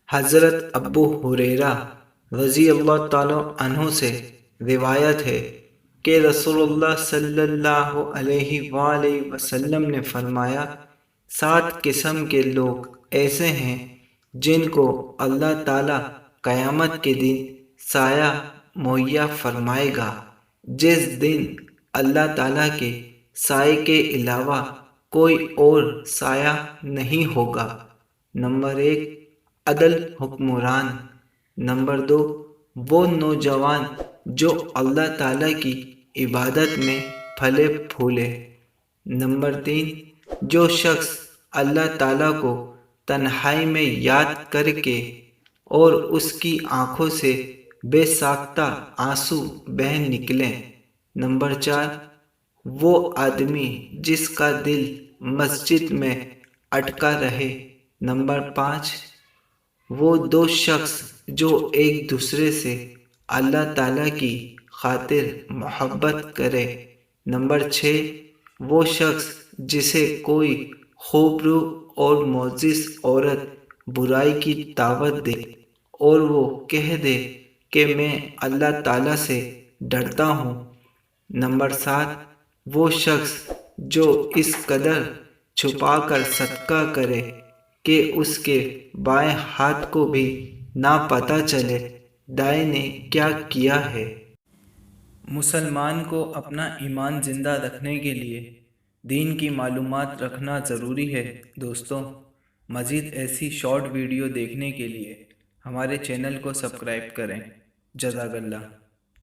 حضرت ابو ہریرہ رضی اللہ تعالیٰ عنہ سے روایت ہے کہ رسول اللہ صلی اللہ علیہ وآلہ وسلم نے فرمایا، 7 قسم کے لوگ ایسے ہیں جن کو اللہ تعالیٰ قیامت کے دن سایہ مہیا فرمائے گا، جس دن اللہ تعالیٰ کے سائے کے علاوہ کوئی اور سایہ نہیں ہوگا۔ نمبر 1، عدل حکمران۔ نمبر 2، وہ نوجوان جو اللہ تعالیٰ کی عبادت میں پھلے پھولے۔ نمبر 3، جو شخص اللہ تعالیٰ کو تنہائی میں یاد کر کے اور اس کی آنکھوں سے بے ساختہ آنسو بہہ نکلیں۔ نمبر 4، وہ آدمی جس کا دل مسجد میں اٹکا رہے۔ نمبر 5، وہ 2 شخص جو ایک دوسرے سے اللہ تعالیٰ کی خاطر محبت کرے۔ نمبر 6، وہ شخص جسے کوئی خوبرو اور معزز عورت برائی کی دعوت دے اور وہ کہہ دے کہ میں اللہ تعالیٰ سے ڈرتا ہوں۔ نمبر 7، وہ شخص جو اس قدر چھپا کر صدقہ کرے کہ اس کے بائیں ہاتھ کو بھی نہ پتہ چلے دائیں نے کیا کیا ہے۔ مسلمان کو اپنا ایمان زندہ رکھنے کے لیے دین کی معلومات رکھنا ضروری ہے۔ دوستوں، مزید ایسی شارٹ ویڈیو دیکھنے کے لیے ہمارے چینل کو سبسکرائب کریں۔ جزاک اللہ۔